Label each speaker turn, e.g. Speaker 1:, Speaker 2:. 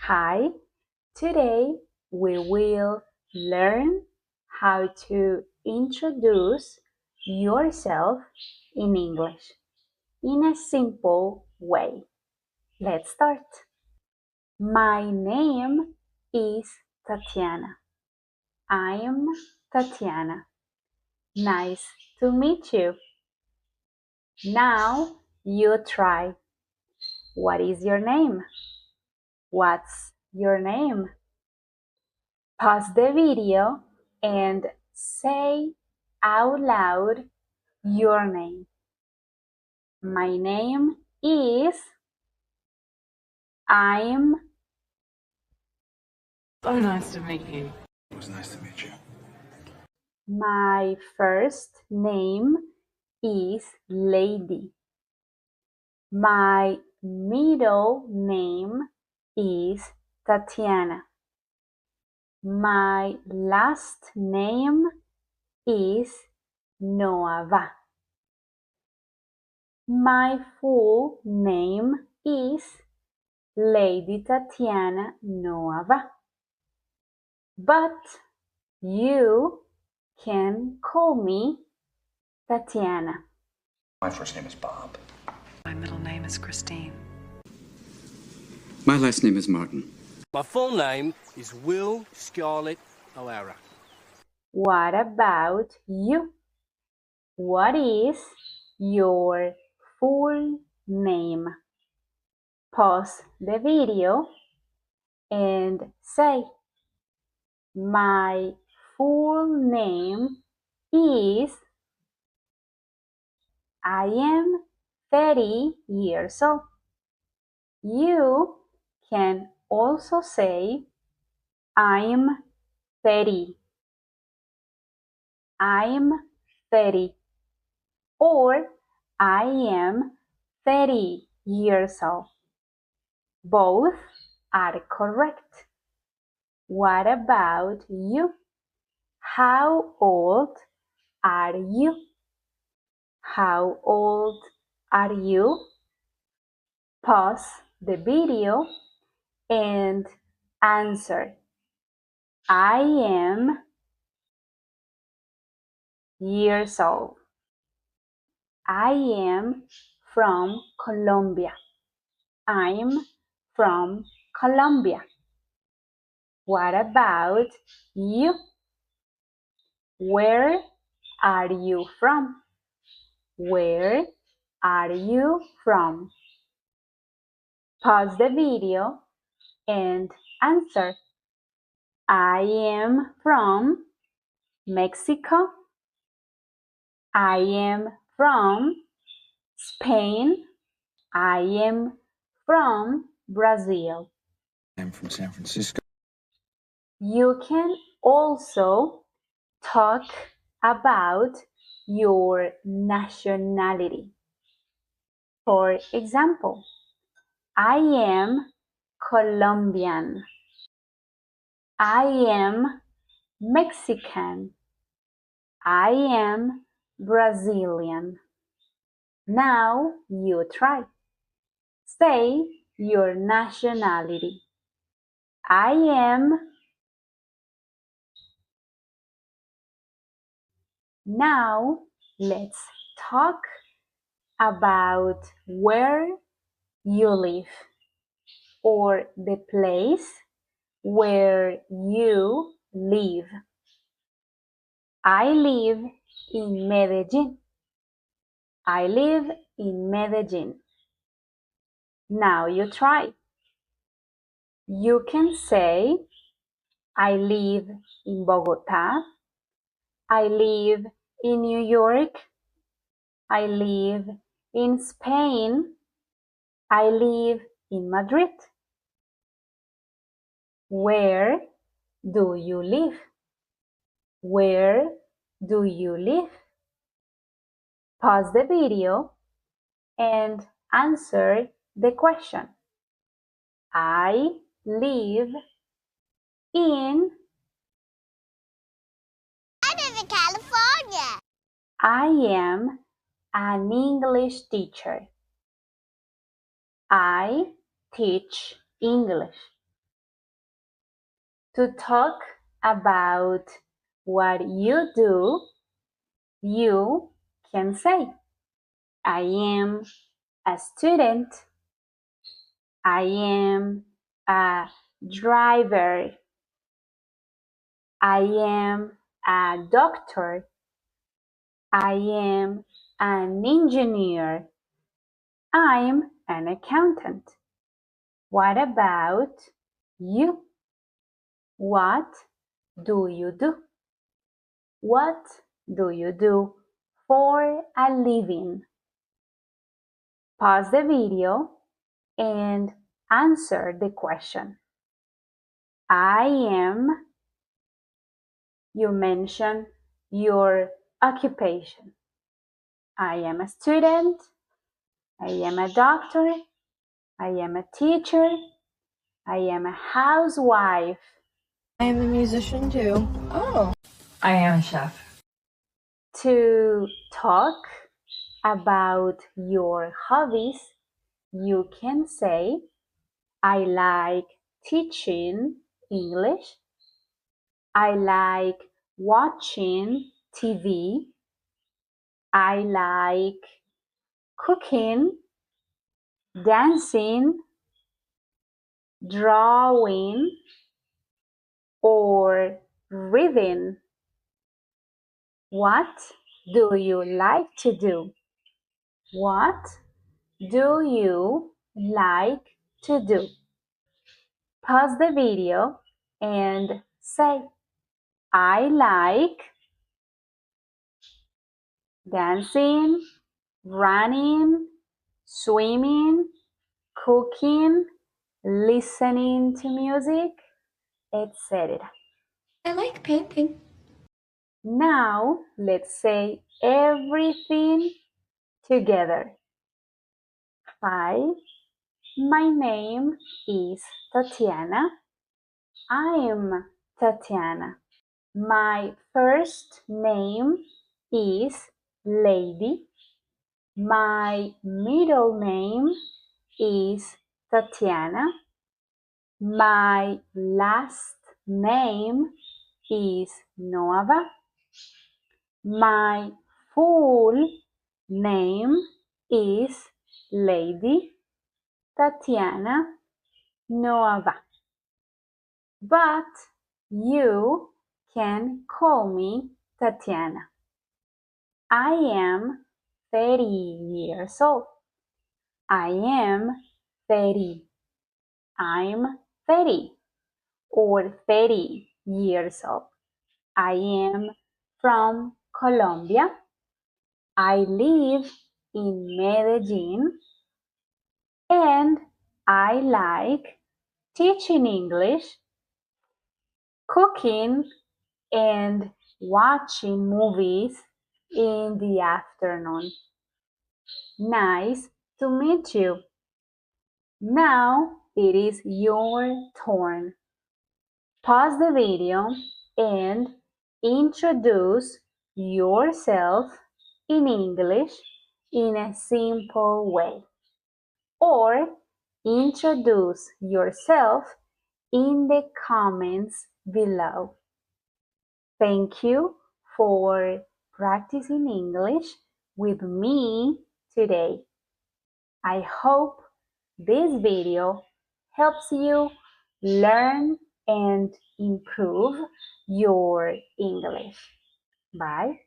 Speaker 1: Hi, today we will learn how to introduce yourself in English in a simple way. Let's start. My name is Tatiana. I'm Tatiana. Nice to meet you. Now you try. What is your name? What's your name? Pause the video and say out loud your name. My name is. I'm.
Speaker 2: So nice to meet you.
Speaker 3: It was nice to meet you.
Speaker 1: My first name is Lady. My middle name is Tatiana. My last name is Noava. My full name is Lady Tatiana Noava. But you can call me Tatiana.
Speaker 3: My first name is Bob.
Speaker 2: My middle name is Christine.
Speaker 4: My last name is Martin.
Speaker 5: My full name is Will Scarlett O'Hara.
Speaker 1: What about you? What is your full name? Pause the video and say, my full name is. I am 30 years old. You can also say, I'm 30. I'm 30. Or I am 30 years old. Both are correct. What about you? How old are you? How old are you? Pause the video and answer. I am years old. I am from Colombia. I'm from Colombia. What about you? Where are you from? Where are you from? Pause the video and answer. I am from Mexico. I am from Spain. I am from Brazil.
Speaker 3: I'm from San Francisco.
Speaker 1: You can also talk about your nationality. For example, I am Colombian. I am Mexican. I am Brazilian. Now you try. Say your nationality. I am. Now let's talk about where you live or the place where you live. I live in Medellin. I live in Medellin. Now you try. You can say, I live in Bogota. I live in New York. I live in Spain. I live in Madrid. Where do you live? Where do you live? Pause the video and answer the question. I live in.
Speaker 6: I live in California.
Speaker 1: I am an English teacher. I teach English. To talk about what you do, you can say, I am a student. I am a driver. I am a doctor. I am an engineer. I'm an accountant. What about you? What do you do? What do you do for a living? Pause the video and answer the question. I am, you mention your occupation. I am a student. I am a doctor. I am a teacher. I am a housewife.
Speaker 7: I am a musician too. Oh. I am a chef.
Speaker 1: To talk about your hobbies, you can say, I like teaching English. I like watching TV. I like cooking, dancing, drawing, or reading. What do you like to do? What do you like to do? Pause the video and say, I like dancing, running, swimming, cooking, listening to music, etc.
Speaker 7: I like painting.
Speaker 1: Now let's say everything together. Hi, my name is Tatiana. I'm Tatiana. My first name is Lady. My middle name is Tatiana. My last name is Nova. My full name is Lady Tatiana Nova. But you can call me Tatiana. I am 30 years old. I am 30. I'm 30 or 30 years old. I am from Colombia. I live in Medellin and I like teaching English, cooking, and watching movies in the afternoon. Nice to meet you. Now it is your turn. Pause the video and introduce yourself in English in a simple way. Or introduce yourself in the comments below. Thank you for practicing English with me today. I hope this video helps you learn and improve your English. Bye.